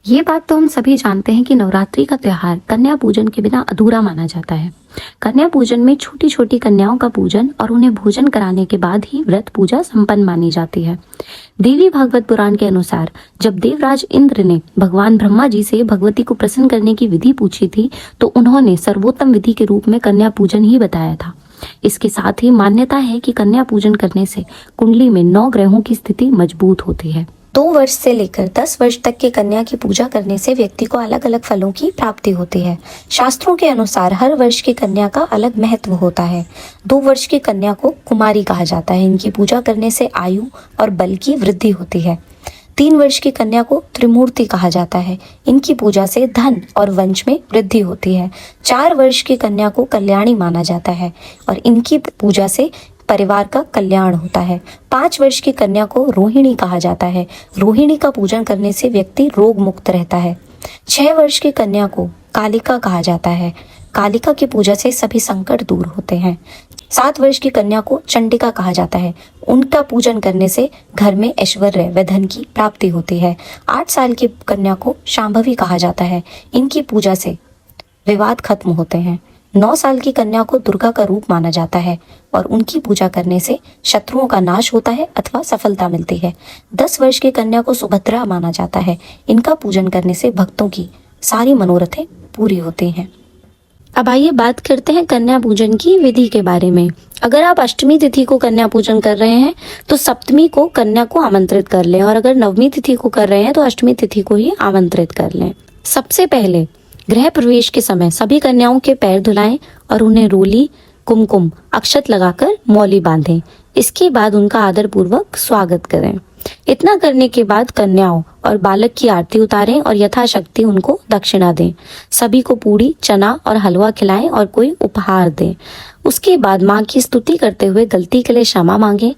ये बात तो हम सभी जानते हैं कि नवरात्रि का त्योहार कन्या पूजन के बिना अधूरा माना जाता है। कन्या पूजन में छोटी छोटी कन्याओं का पूजन और उन्हें भोजन कराने के बाद ही व्रत पूजा संपन्न मानी जाती है। देवी भागवत पुराण के अनुसार जब देवराज इंद्र ने भगवान ब्रह्मा जी से भगवती को प्रसन्न करने की विधि पूछी थी, तो उन्होंने सर्वोत्तम विधि के रूप में कन्या पूजन ही बताया था। इसके साथ ही मान्यता है कि कन्या पूजन करने से कुंडली में 9 ग्रहों की स्थिति मजबूत होती है। 2 वर्ष से लेकर 10 वर्ष तक के कन्या की पूजा करने से व्यक्ति को अलग अलग फलों की प्राप्ति होती है। शास्त्रों के अनुसार हर वर्ष की कन्या का अलग महत्व होता है। 2 वर्ष की कन्या को कुमारी कहा जाता है। इनकी पूजा करने से आयु और बल की वृद्धि होती है। 3 वर्ष की कन्या को त्रिमूर्ति कहा जाता है। इनकी पूजा से धन और वंश में वृद्धि होती है। 4 वर्ष की कन्या को कल्याणी माना जाता है और इनकी पूजा से परिवार का कल्याण होता है। 5 वर्ष की कन्या को रोहिणी कहा जाता है। रोहिणी का पूजन करने से व्यक्ति रोग मुक्त रहता है। 6 वर्ष की कन्या को कालिका कहा जाता है। कालिका की पूजा से सभी संकट दूर होते हैं। 7 वर्ष की कन्या को चंडिका कहा जाता है। उनका पूजन करने से घर में ऐश्वर्य व धन की प्राप्ति होती है। 8 साल की कन्या को शांभवी कहा जाता है। इनकी पूजा से विवाद खत्म होते हैं। 9 साल की कन्या को दुर्गा का रूप माना जाता है और उनकी पूजा करने से शत्रुओं का नाश होता है अथवा सफलता मिलती है। 10 वर्ष की कन्या को सुभद्रा माना जाता है। इनका पूजन करने से भक्तों की सारी मनोरथें पूरी होती हैं। अब आइए बात करते हैं कन्या पूजन की विधि के बारे में। अगर आप अष्टमी तिथि को कन्या पूजन कर रहे हैं तो सप्तमी को कन्या को आमंत्रित कर लें, और अगर नवमी तिथि को कर रहे हैं तो अष्टमी तिथि को ही आमंत्रित कर लें। सबसे पहले गृह प्रवेश के समय सभी कन्याओं के पैर धुलाएं और उन्हें रोली, कुमकुम, अक्षत लगाकर मौली बांधें। इसके बाद उनका आदर पूर्वक स्वागत करें। इतना करने के बाद कन्याओं और बालक की आरती उतारें और यथाशक्ति उनको दक्षिणा दें। सभी को पूड़ी, चना और हलवा खिलाएं और कोई उपहार दें। उसके बाद माँ की स्तुति करते हुए गलती के लिए क्षमा मांगें।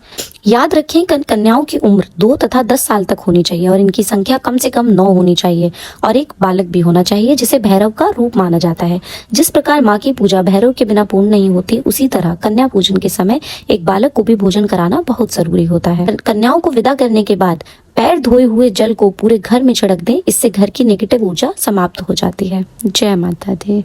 याद रखें कन्याओं की उम्र 2 तथा 10 साल तक होनी चाहिए और इनकी संख्या कम से कम 9 होनी चाहिए और एक बालक भी होना चाहिए जिसे भैरव का रूप माना जाता है। जिस प्रकार माँ की पूजा भैरव के बिना पूर्ण नहीं होती, उसी तरह कन्या पूजन के समय एक बालक को भी भोजन कराना बहुत जरूरी होता है। कन्याओं को विदा करने के बाद पैर धोए हुए जल को पूरे घर में छिड़क दें। इससे घर की नेगेटिव ऊर्जा समाप्त हो जाती है। जय माता दी।